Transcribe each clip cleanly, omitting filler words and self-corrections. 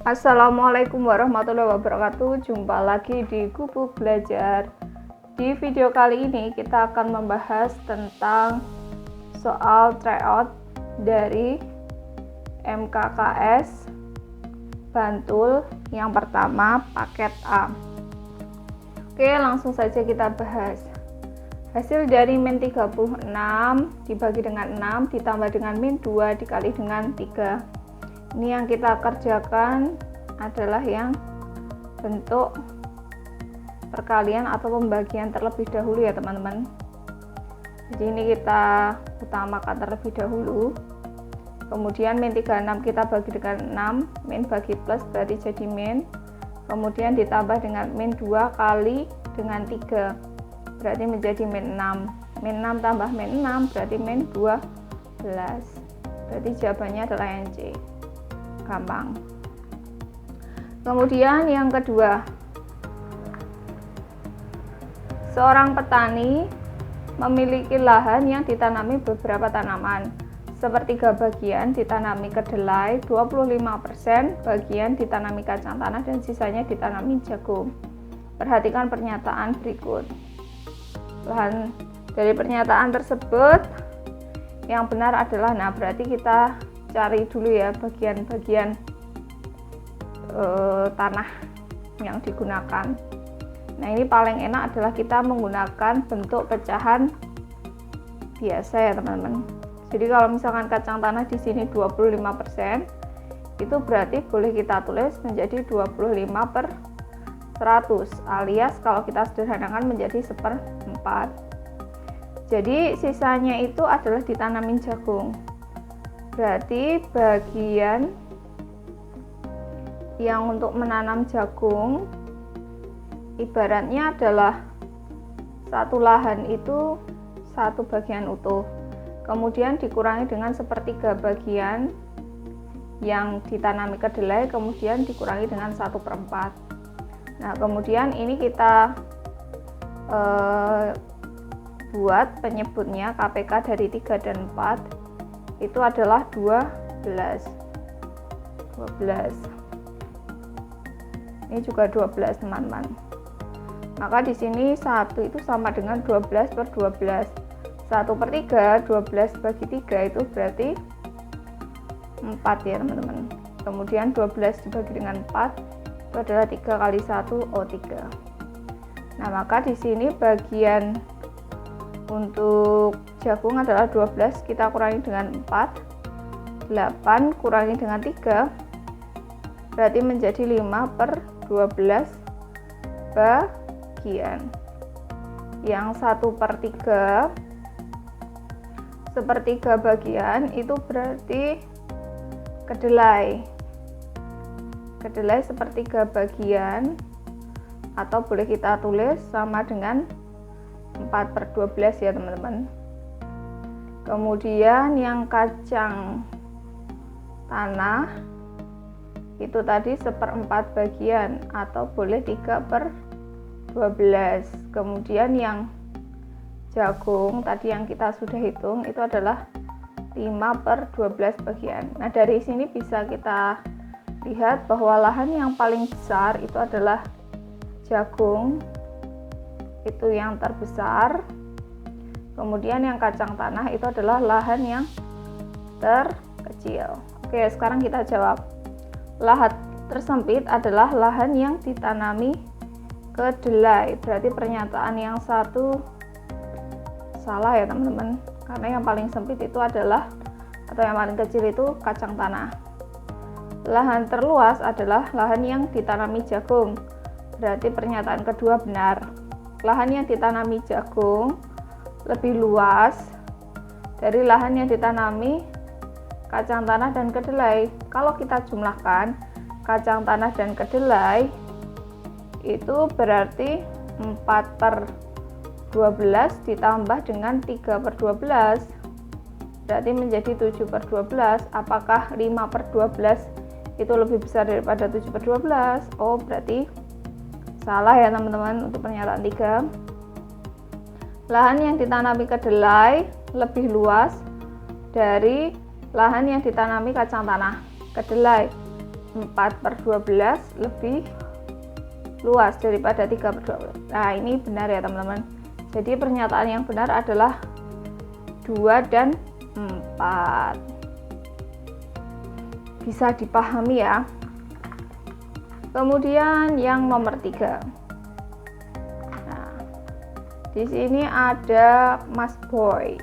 Assalamualaikum warahmatullahi wabarakatuh. Jumpa lagi di Gubuk Belajar. Di video kali ini kita akan membahas tentang soal tryout dari MKKS Bantul yang pertama paket A. Oke, langsung saja kita bahas. Hasil dari min 36 dibagi dengan 6 ditambah dengan min 2 dikali dengan 3. Ini yang kita kerjakan adalah yang bentuk perkalian atau pembagian terlebih dahulu ya teman-teman. Jadi ini kita utamakan terlebih dahulu. Kemudian min 36 kita bagi dengan 6, min bagi plus berarti jadi min. Kemudian ditambah dengan min 2 kali dengan 3 berarti menjadi min 6. Min 6 tambah min 6 berarti min 12. Berarti jawabannya adalah yang C. Gampang. Kemudian yang kedua, seorang petani memiliki lahan yang ditanami beberapa tanaman. Sepertiga bagian ditanami kedelai, 25% bagian ditanami kacang tanah dan sisanya ditanami jagung. Perhatikan pernyataan berikut. Lahan dari pernyataan tersebut yang benar adalah, berarti kita cari dulu ya bagian-bagian tanah yang digunakan. Nah, ini paling enak adalah kita menggunakan bentuk pecahan biasa ya teman-teman. Jadi kalau misalkan kacang tanah di sini 25%, itu berarti boleh kita tulis menjadi 25/100 alias kalau kita sederhanakan menjadi 1/4. Jadi sisanya itu adalah ditanamin jagung. Berarti bagian yang untuk menanam jagung ibaratnya adalah satu lahan itu satu bagian utuh, kemudian dikurangi dengan sepertiga bagian yang ditanami kedelai, kemudian dikurangi dengan 1/4. Nah, kemudian ini kita buat penyebutnya KPK dari 3 dan 4 itu adalah 12. Ini juga 12 teman-teman. Maka di sini 1 itu sama dengan 12/12. 1/3, 12 bagi 3 itu berarti 4 ya teman-teman. Kemudian 12 dibagi dengan 4 itu adalah 3 kali 1, 3. Nah, maka di sini bagian untuk jagung adalah 12, kita kurangi dengan 4, 8 kurangi dengan 3 berarti menjadi 5/12 bagian. Yang 1/3 sepertiga bagian itu berarti kedelai sepertiga bagian, atau boleh kita tulis sama dengan 4/12 ya teman-teman. Kemudian yang kacang tanah itu tadi 1/4 bagian, atau boleh 3/12. Kemudian yang jagung tadi yang kita sudah hitung itu adalah 5/12 bagian. Nah, dari sini bisa kita lihat bahwa lahan yang paling besar itu adalah jagung, itu yang terbesar. Kemudian yang kacang tanah itu adalah lahan yang terkecil. Oke, sekarang kita jawab. Lahan tersempit adalah lahan yang ditanami kedelai. Berarti pernyataan yang satu salah ya teman-teman, karena yang paling sempit itu adalah, atau yang paling kecil itu kacang tanah. Lahan terluas adalah lahan yang ditanami jagung. Berarti pernyataan kedua benar. Lahan yang ditanami jagung lebih luas dari lahan yang ditanami kacang tanah dan kedelai. Kalau kita jumlahkan kacang tanah dan kedelai itu berarti 4/12 ditambah dengan 3/12 berarti menjadi 7/12. Apakah 5/12 itu lebih besar daripada 7/12? Oh, berarti salah ya teman-teman untuk pernyataan 3. Lahan yang ditanami kedelai lebih luas dari lahan yang ditanami kacang tanah. Kedelai 4/12 lebih luas daripada 3/12. Nah, ini benar ya teman-teman. Jadi pernyataan yang benar adalah 2 dan 4. Bisa dipahami ya. Kemudian yang nomor 3. Nah, di sini ada Mas Boy.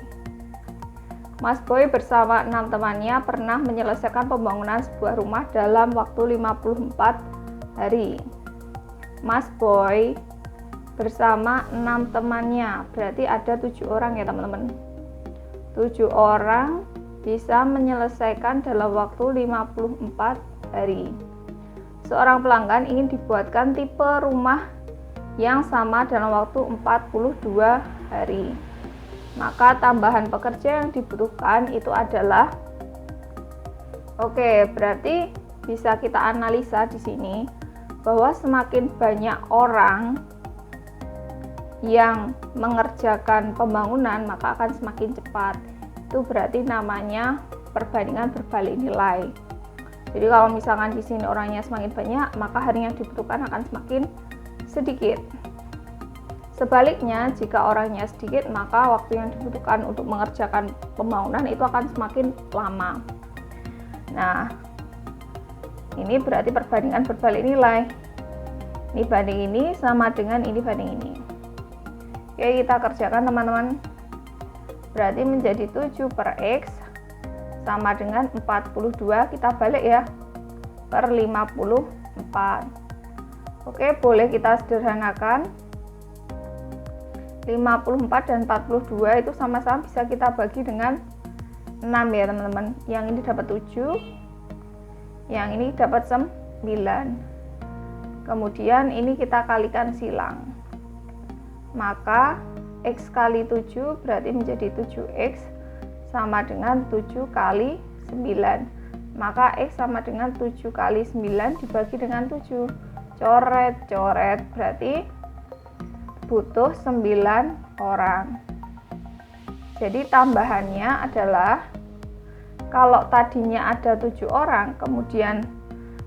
Mas Boy bersama 6 temannya pernah menyelesaikan pembangunan sebuah rumah dalam waktu 54 hari. Mas Boy bersama 6 temannya, berarti ada 7 orang ya teman-teman. 7 orang bisa menyelesaikan dalam waktu 54 hari. Seorang pelanggan ingin dibuatkan tipe rumah yang sama dalam waktu 42 hari. Maka tambahan pekerja yang dibutuhkan itu adalah, oke, berarti bisa kita analisa di sini bahwa semakin banyak orang yang mengerjakan pembangunan maka akan semakin cepat. Itu berarti namanya perbandingan berbalik nilai. Jadi kalau misalkan di sini orangnya semakin banyak, maka hari yang dibutuhkan akan semakin sedikit. Sebaliknya, jika orangnya sedikit, maka waktu yang dibutuhkan untuk mengerjakan pembangunan itu akan semakin lama. Nah, ini berarti perbandingan berbalik nilai. Ini banding ini sama dengan ini banding ini. Oke, kita kerjakan teman-teman. Berarti menjadi 7/X sama dengan 42, kita balik ya, per 54. Oke, boleh kita sederhanakan. 54 dan 42 itu sama-sama bisa kita bagi dengan 6 ya teman-teman. Yang ini dapat 7, yang ini dapat 9. Kemudian ini kita kalikan silang. Maka X kali 7 berarti menjadi 7X sama dengan 7 kali 9. Maka X sama dengan 7 kali 9 dibagi dengan 7. Coret-coret, berarti butuh 9 orang. Jadi tambahannya adalah, kalau tadinya ada 7 orang kemudian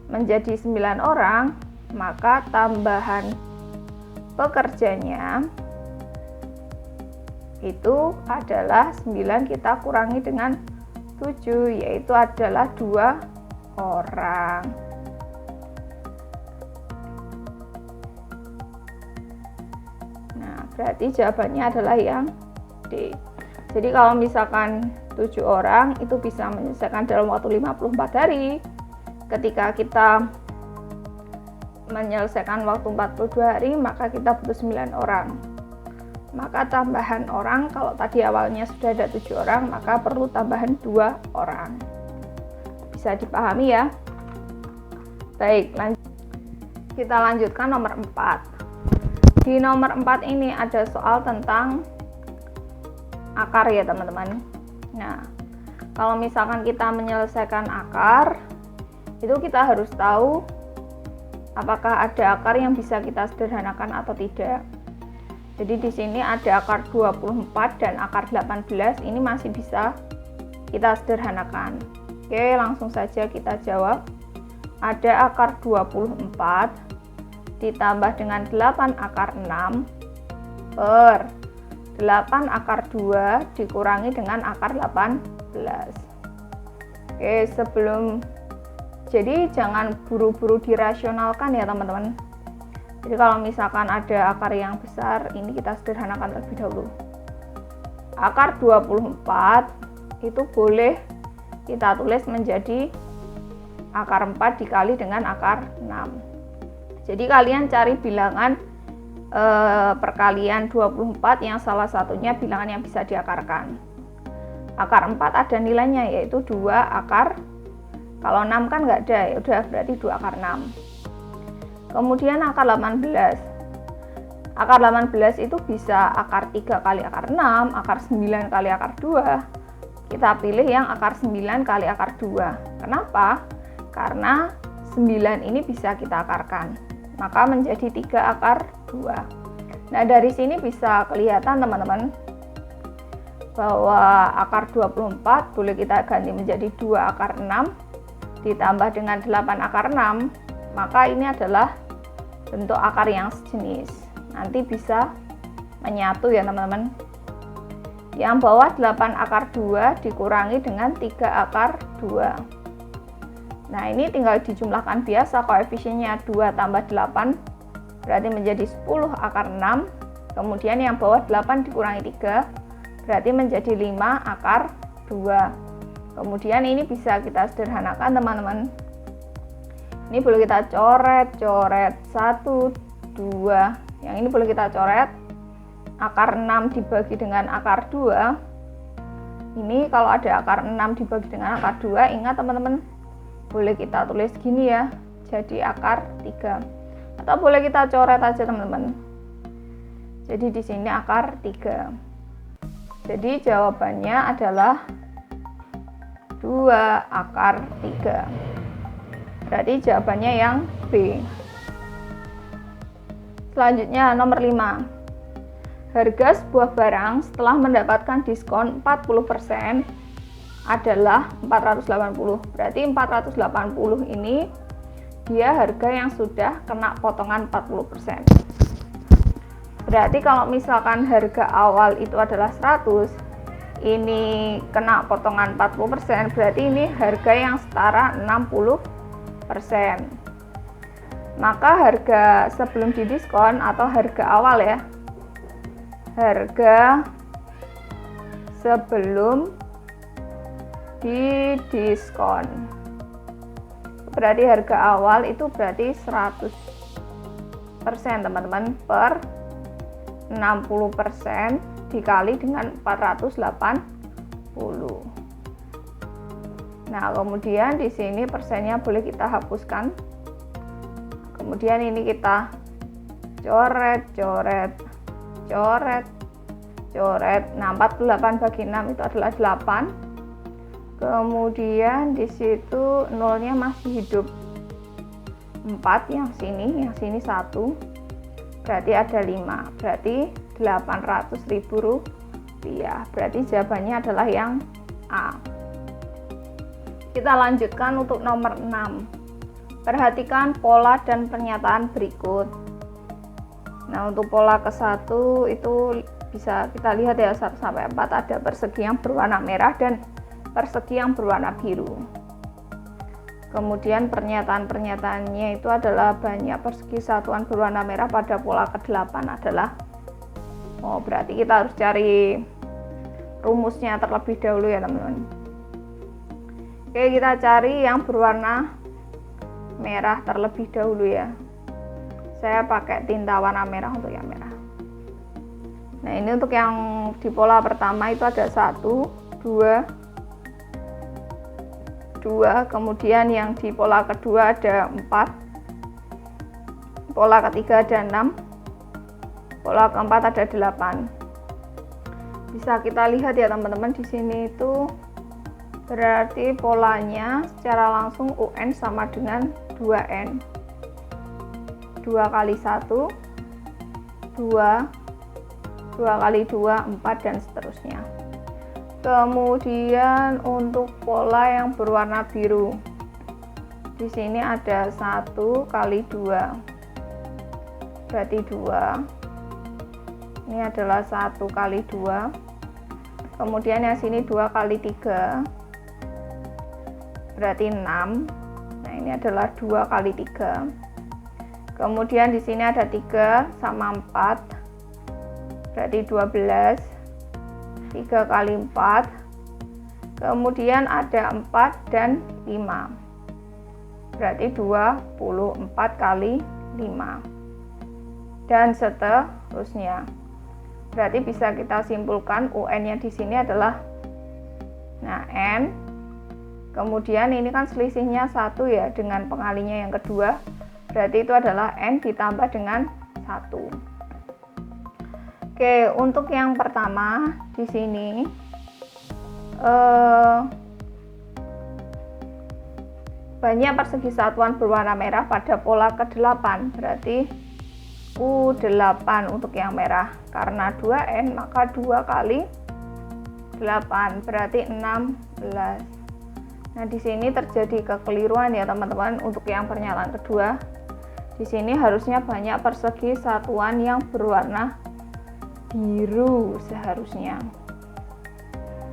menjadi 9 orang, maka tambahan pekerjanya itu adalah 9 kita kurangi dengan 7, yaitu adalah 2 orang. Nah, berarti jawabannya adalah yang D. Jadi kalau misalkan 7 orang itu bisa menyelesaikan dalam waktu 54 hari. Ketika kita menyelesaikan waktu 42 hari, maka kita butuh 9 orang. Maka tambahan orang, kalau tadi awalnya sudah ada 7 orang, maka perlu tambahan 2 orang. Bisa dipahami ya? Baik, kita lanjutkan nomor 4. Di nomor 4 ini ada soal tentang akar ya teman-teman. Nah, kalau misalkan kita menyelesaikan akar, itu kita harus tahu apakah ada akar yang bisa kita sederhanakan atau tidak. Jadi di sini ada akar 24 dan akar 18, ini masih bisa kita sederhanakan. Oke, langsung saja kita jawab. Ada akar 24 ditambah dengan 8 akar 6 per 8 akar 2 dikurangi dengan akar 18. Oke, jadi jangan buru-buru dirasionalkan ya teman-teman. Jadi kalau misalkan ada akar yang besar, ini kita sederhanakan terlebih dahulu. Akar 24 itu boleh kita tulis menjadi akar 4 dikali dengan akar 6. Jadi kalian cari bilangan perkalian 24 yang salah satunya bilangan yang bisa diakarkan. Akar 4 ada nilainya, yaitu 2 akar. Kalau 6 kan nggak ada, ya udah berarti 2 akar 6. Kemudian akar 18. Akar 18 itu bisa akar 3 kali akar 6, akar 9 kali akar 2. Kita pilih yang akar 9 kali akar 2. Kenapa? Karena 9 ini bisa kita akarkan. Maka menjadi 3 akar 2. Nah, dari sini bisa kelihatan teman-teman bahwa akar 24 boleh kita ganti menjadi 2 akar 6 ditambah dengan 8 akar 6, maka ini adalah bentuk akar yang sejenis. Nanti bisa menyatu ya teman-teman. Yang bawah 8 akar 2 dikurangi dengan 3 akar 2. Nah, ini tinggal dijumlahkan biasa, koefisiennya 2 tambah 8 berarti menjadi 10 akar 6. Kemudian yang bawah 8 dikurangi 3 berarti menjadi 5 akar 2. Kemudian ini bisa kita sederhanakan teman-teman. Ini boleh kita coret 1, 2. Yang ini boleh kita coret. Akar 6 dibagi dengan akar 2. Ini kalau ada akar 6 dibagi dengan akar 2, ingat teman-teman, boleh kita tulis gini ya, jadi akar 3. Atau boleh kita coret aja teman-teman. Jadi di sini akar 3. Jadi jawabannya adalah 2 akar 3. Berarti jawabannya yang B. Selanjutnya nomor 5. Harga sebuah barang setelah mendapatkan diskon 40% adalah 480. Berarti 480 ini dia harga yang sudah kena potongan 40%. Berarti kalau misalkan harga awal itu adalah 100, ini kena potongan 40%, berarti ini harga yang setara 60%. Maka harga sebelum didiskon atau harga awal ya, harga sebelum didiskon, berarti harga awal itu berarti 100% teman-teman, per 60% dikali dengan 480. Nah, kemudian di sini persennya boleh kita hapuskan. Kemudian ini kita coret. Nah, 48 bagi 6 itu adalah 8. Kemudian di situ nolnya masih hidup 4, yang sini 1. Berarti ada 5. Berarti 800.000 rupiah. Berarti jawabannya adalah yang A. Kita lanjutkan untuk nomor 6. Perhatikan pola dan pernyataan berikut. Nah, untuk pola ke-1 itu bisa kita lihat ya, 1-4 ada persegi yang berwarna merah dan persegi yang berwarna biru. Kemudian pernyataan-pernyataannya itu adalah banyak persegi satuan berwarna merah pada pola ke-8 adalah, berarti kita harus cari rumusnya terlebih dahulu ya teman-teman. Oke, kita cari yang berwarna merah terlebih dahulu ya. Saya pakai tinta warna merah untuk yang merah. Nah, ini untuk yang di pola pertama itu ada 1, 2, kemudian yang di pola kedua ada 4, pola ketiga ada 6, pola keempat ada 8. Bisa kita lihat ya teman-teman, di sini itu berarti polanya secara langsung UN sama dengan 2N. 2 kali 1, 2 kali 2, 4, dan seterusnya. Kemudian untuk pola yang berwarna biru, di sini ada 1 kali 2, berarti 2. Ini adalah 1 kali 2. Kemudian yang sini 2 kali 3, berarti 6. Nah, ini adalah 2 kali 3. Kemudian di sini ada 3 sama 4, berarti 12. 3 kali 4. Kemudian ada 4 dan 5. Berarti 24 kali 5. Dan seterusnya. Berarti bisa kita simpulkan UN-nya di sini adalah N. Kemudian ini kan selisihnya 1 ya dengan pengalinya yang kedua. Berarti itu adalah N ditambah dengan 1. Oke, untuk yang pertama di sini banyak persegi satuan berwarna merah pada pola ke-8. Berarti U8 untuk yang merah. Karena 2N maka 2 kali 8 berarti 16. Nah, di sini terjadi kekeliruan ya teman-teman. Untuk yang pernyataan kedua, di sini harusnya banyak persegi satuan yang berwarna biru seharusnya.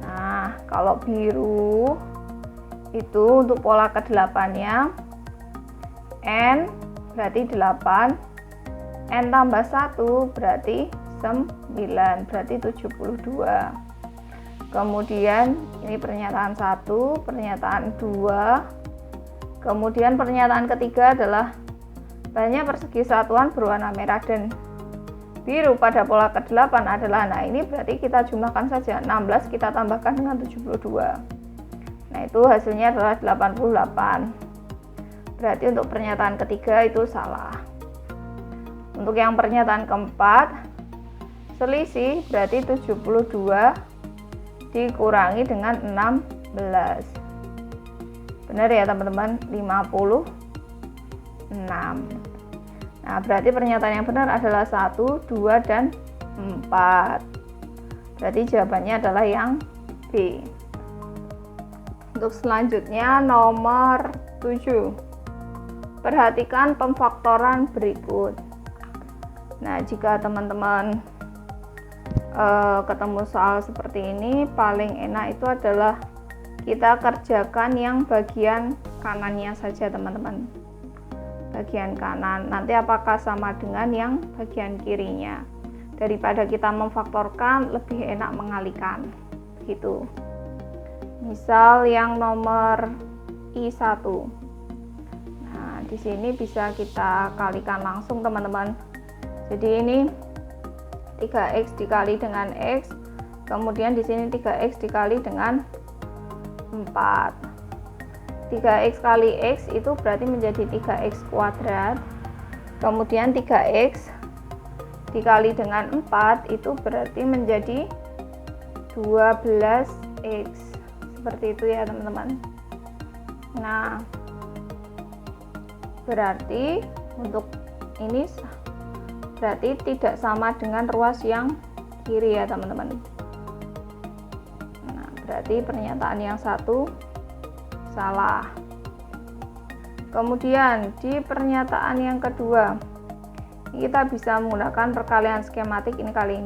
Nah, kalau biru itu untuk pola ke-8-nya N berarti 8, N tambah 1 berarti 9, berarti 72. Kemudian ini pernyataan 1, pernyataan 2. Kemudian pernyataan ketiga adalah banyak persegi satuan berwarna merah dan biru pada pola ke-8 adalah, nah ini berarti kita jumlahkan saja, 16 kita tambahkan dengan 72. Nah, itu hasilnya adalah 88. Berarti untuk pernyataan ketiga itu salah. Untuk yang pernyataan keempat, selisih berarti 72 dikurangi dengan 16. Benar ya teman-teman, 56. Nah, berarti pernyataan yang benar adalah 1, 2, dan 4. Berarti jawabannya adalah yang B. Untuk selanjutnya nomor 7. Perhatikan pemfaktoran berikut. Nah, jika teman-teman ketemu soal seperti ini, paling enak itu adalah kita kerjakan yang bagian kanannya saja teman-teman. Bagian kanan, nanti apakah sama dengan yang bagian kirinya. Daripada kita memfaktorkan, lebih enak mengalihkan gitu. Misal yang nomor I1. Nah, di sini bisa kita kalikan langsung teman-teman. Jadi ini 3x dikali dengan x, kemudian di sini 3x dikali dengan 4. 3x kali x itu berarti menjadi 3x kuadrat. Kemudian 3x dikali dengan 4 itu berarti menjadi 12x. Seperti itu ya teman-teman. Nah, berarti untuk ini berarti tidak sama dengan ruas yang kiri ya teman-teman. Nah, berarti pernyataan yang satu salah. Kemudian di pernyataan yang kedua, kita bisa menggunakan perkalian skematik. Ini kali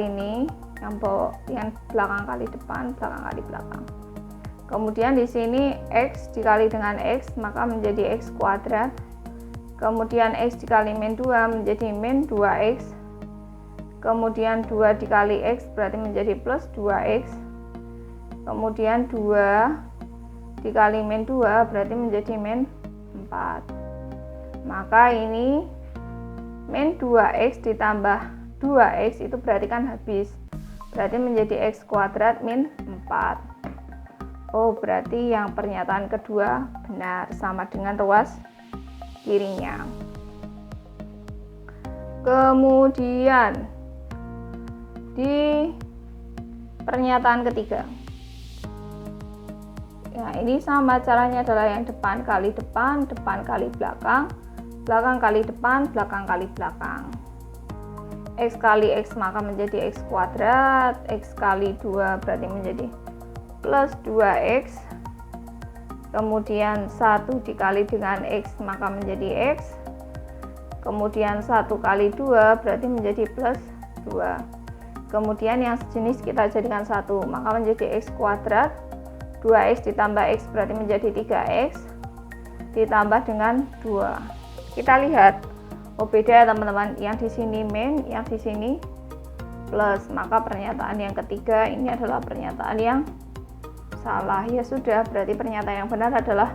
ini yang belakang kali depan, belakang kali belakang. Kemudian di sini x dikali dengan x maka menjadi x kuadrat. Kemudian x dikali min 2 menjadi min 2x. Kemudian 2 dikali x berarti menjadi plus 2x. Kemudian 2 dikali min 2 berarti menjadi min 4. Maka ini min 2x ditambah 2x itu berarti kan habis. Berarti menjadi x kuadrat min 4. Oh, berarti yang pernyataan kedua benar, sama dengan ruas kirinya. Kemudian di pernyataan ketiga, ya ini sama caranya, adalah yang depan kali depan, depan kali belakang, belakang kali depan, belakang kali belakang. X kali x maka menjadi x kuadrat, x kali 2 berarti menjadi plus 2x. Kemudian 1 dikali dengan x maka menjadi x. Kemudian 1 kali 2 berarti menjadi plus 2. Kemudian yang sejenis kita jadikan 1 maka menjadi x kuadrat. 2x ditambah x berarti menjadi 3x ditambah dengan 2. Kita lihat, oh beda ya teman-teman, yang di sini min, yang di sini plus. Maka pernyataan yang ketiga ini adalah pernyataan yang salah. Ya sudah, berarti pernyataan yang benar adalah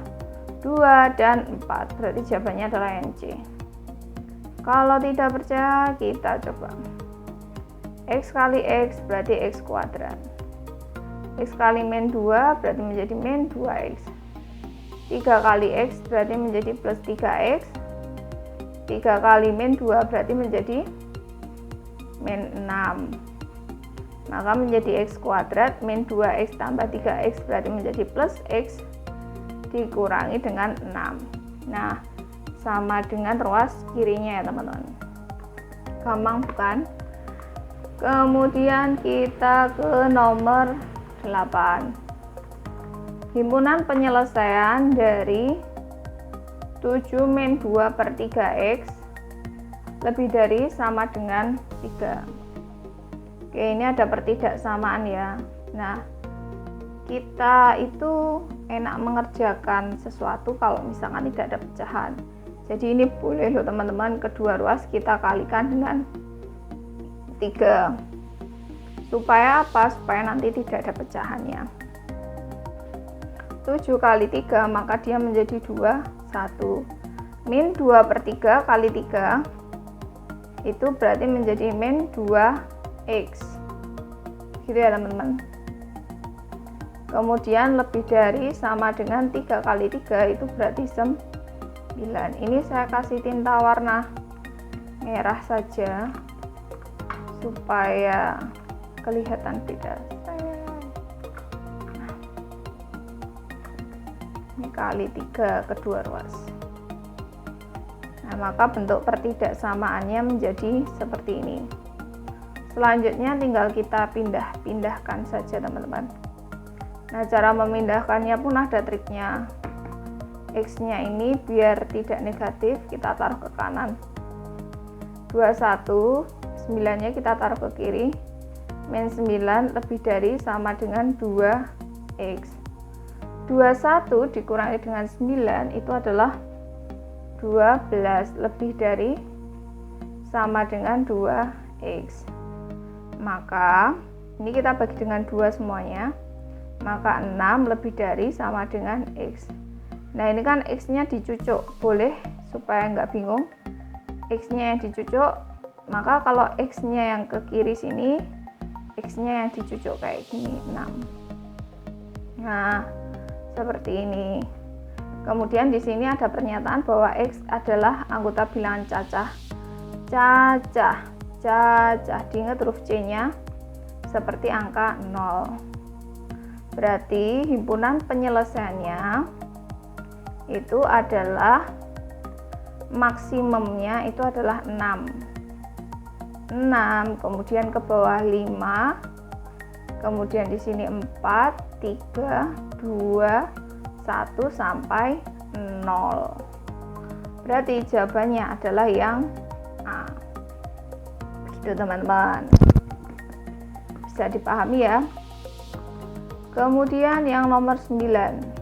2 dan 4. Berarti jawabannya adalah yang C. Kalau tidak percaya, kita coba. X kali x berarti x kuadrat. X kali min 2 berarti menjadi min 2x. 3 kali x berarti menjadi plus 3x. 3 kali min 2 berarti menjadi min 6. Maka menjadi x kuadrat min 2x tambah 3x berarti menjadi plus x dikurangi dengan 6. Nah, sama dengan ruas kirinya ya teman-teman. Gampang bukan? Kemudian kita ke nomor 8. himpunan penyelesaian dari 7-2 per 3x lebih dari sama dengan 3. Oke, ini ada pertidaksamaan ya. Nah, kita itu enak mengerjakan sesuatu kalau misalkan tidak ada pecahan. Jadi ini boleh loh teman-teman, kedua ruas kita kalikan dengan 3. Supaya apa? Supaya nanti tidak ada pecahannya. 7 kali 3 maka dia menjadi 2, 1. Min 2 per 3 kali 3 itu berarti menjadi min 2x. Gitu ya teman-teman. Kemudian lebih dari sama dengan 3 kali 3 itu berarti 9. Ini saya kasih tinta warna merah saja supaya kelihatan beda. Ini kali 3 kedua ruas. Nah, maka bentuk pertidaksamaannya menjadi seperti ini. Selanjutnya tinggal kita pindah-pindahkan saja teman-teman. Nah, cara memindahkannya pun ada triknya. X-nya ini biar tidak negatif kita taruh ke kanan. 21, 9-nya kita taruh ke kiri. Min 9 lebih dari sama dengan 2x. 21 dikurangi dengan 9 itu adalah 12 lebih dari sama dengan 2x. Maka ini kita bagi dengan 2 semuanya. Maka 6 lebih dari sama dengan x. Nah, ini kan x-nya dicucuk, boleh supaya nggak bingung. X-nya yang dicucuk, maka kalau x-nya yang ke kiri sini, x-nya yang dicucuk kayak gini, 6. Nah, seperti ini. Kemudian di sini ada pernyataan bahwa x adalah anggota bilangan cacah. Cacah. Diingat huruf C-nya seperti angka 0. Berarti himpunan penyelesaiannya itu adalah maksimumnya itu adalah 6, kemudian ke bawah 5, kemudian di sini 4, 3, 2, 1 sampai 0. Berarti jawabannya adalah yang A. Begitu teman-teman. Bisa dipahami ya. Kemudian yang nomor 9.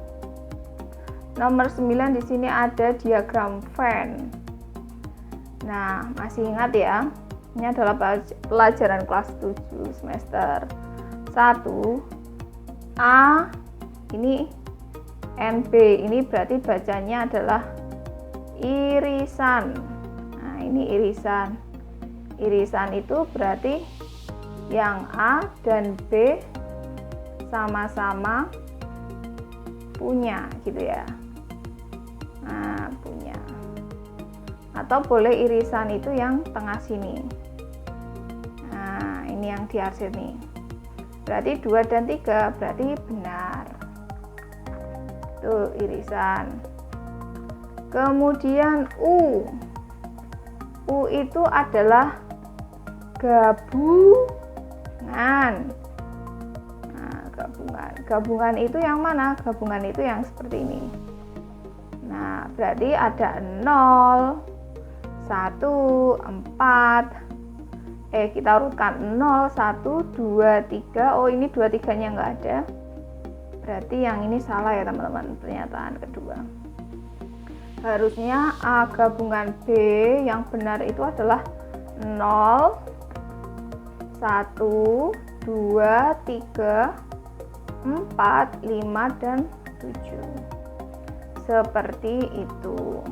Nomor 9 di sini ada diagram Venn. Nah, masih ingat ya? Ini adalah pelajaran kelas 7 semester 1. A ini NB, ini berarti bacanya adalah irisan. Nah, ini irisan. Irisan itu berarti yang A dan B sama-sama punya gitu ya. Nah, punya. Atau boleh irisan itu yang tengah sini. Nah, ini yang di sini. Berarti 2 dan 3 berarti benar. Itu irisan. Kemudian U. U itu adalah gabungan. Nah, gabungan itu yang mana? Gabungan itu yang seperti ini. Nah, berarti ada 0, 1, 4. Kita urutkan 0, 1, 2, 3. Oh, ini 2, 3-nya nggak ada. Berarti yang ini salah ya teman-teman, pernyataan kedua. Harusnya A gabungan B yang benar itu adalah 0, 1, 2, 3, 4, 5, dan 7. Seperti itu.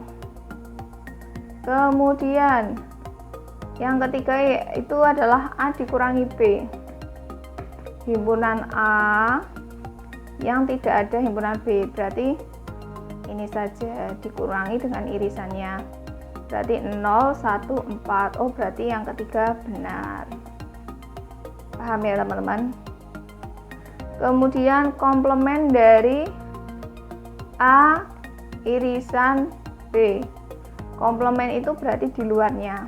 Kemudian yang ketiga itu adalah A dikurangi B. Himpunan A yang tidak ada himpunan B, berarti ini saja dikurangi dengan irisannya. Berarti 0, 1, 4. Oh, berarti yang ketiga benar. Paham ya teman-teman? Kemudian komplement dari A irisan B. Komplement itu berarti di luarnya.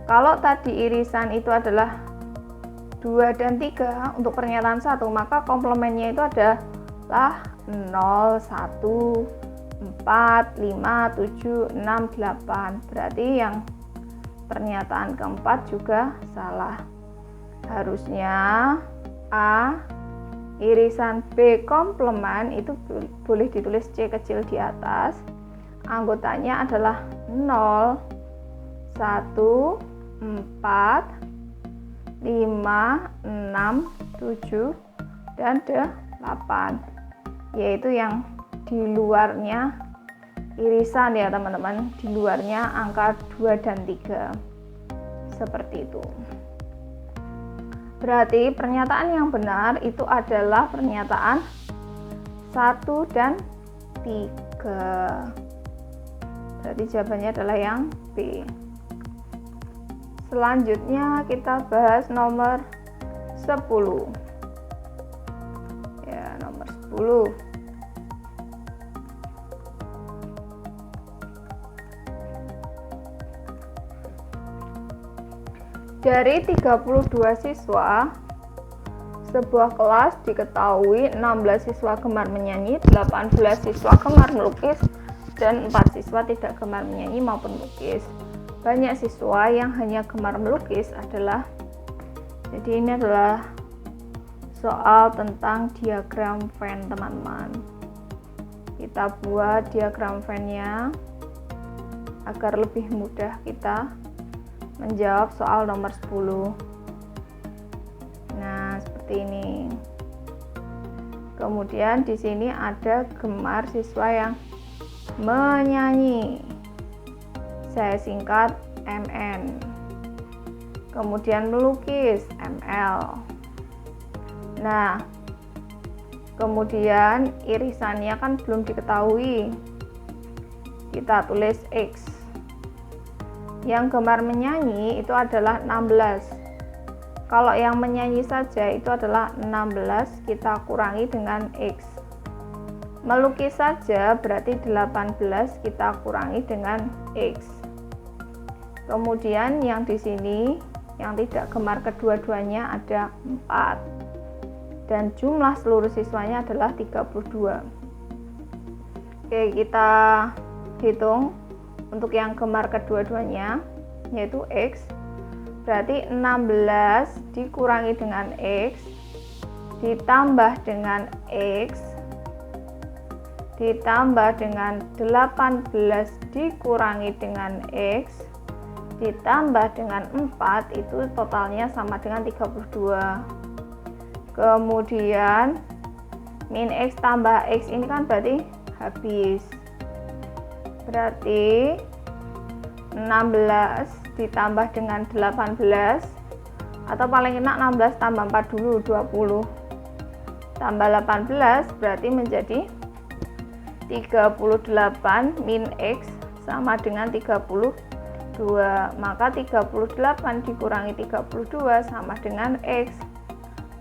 Kalau tadi irisan itu adalah 2 dan 3 untuk pernyataan 1, maka komplementnya itu adalah 0, 1, 4, 5, 7, 6, 8. Berarti yang pernyataan keempat juga salah. Harusnya A irisan B komplemen itu boleh ditulis C kecil di atas. Anggotanya adalah 0, 1, 4, 5, 6, 7, dan 8. Yaitu yang di luarnya irisan ya teman-teman, di luarnya angka 2 dan 3. Seperti itu. Berarti pernyataan yang benar itu adalah pernyataan 1 dan 3. Berarti jawabannya adalah yang B. Selanjutnya kita bahas nomor 10. Ya, nomor 10. Dari 32 siswa, sebuah kelas diketahui 16 siswa gemar menyanyi, 18 siswa gemar melukis, dan 4 siswa tidak gemar menyanyi maupun melukis. Banyak siswa yang hanya gemar melukis adalah, jadi ini adalah soal tentang diagram Venn teman-teman. Kita buat diagram Venn-nya agar lebih mudah kita menjawab soal nomor 10. Nah, seperti ini. Kemudian di sini ada gemar siswa yang menyanyi. Saya singkat MN. Kemudian melukis ML. Nah, kemudian irisannya kan belum diketahui. Kita tulis X. Yang gemar menyanyi itu adalah 16. Kalau yang menyanyi saja itu adalah 16, kita kurangi dengan X. Melukis saja berarti 18, kita kurangi dengan X. Kemudian yang di sini yang tidak gemar kedua-duanya ada 4. Dan jumlah seluruh siswanya adalah 32. Oke, kita hitung. Untuk yang gemar kedua-duanya yaitu X, berarti 16 dikurangi dengan X ditambah dengan X ditambah dengan 18 dikurangi dengan X ditambah dengan 4, itu totalnya sama dengan 32. Kemudian min X tambah X ini kan berarti habis. Berarti 16 ditambah dengan 18, atau paling enak 16 tambah 4 dulu, 20 tambah 18 berarti menjadi 38 min X sama dengan 32. Maka 38 dikurangi 32 sama dengan X.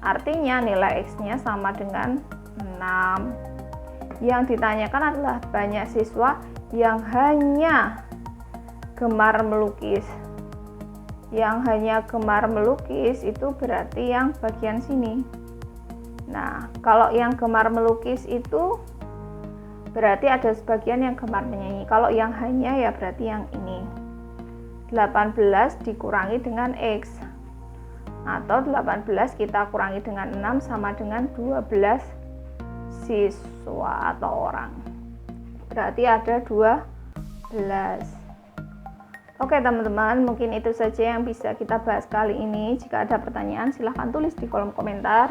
Artinya nilai X nya sama dengan 6. Yang ditanyakan adalah banyak siswa yang hanya gemar melukis. Yang hanya gemar melukis itu berarti yang bagian sini. Nah, kalau yang gemar melukis itu berarti ada sebagian yang gemar menyanyi. Kalau yang hanya ya berarti yang ini. 18 dikurangi dengan X. Atau 18 kita kurangi dengan 6 sama dengan 12 siswa atau orang. Berarti ada 12. Oke teman-teman, mungkin itu saja yang bisa kita bahas kali ini. Jika ada pertanyaan silahkan tulis di kolom komentar.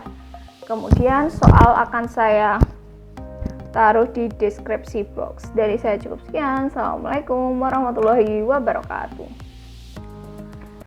Kemudian soal akan saya taruh di deskripsi box. Dari saya cukup sekian. Assalamualaikum warahmatullahi wabarakatuh.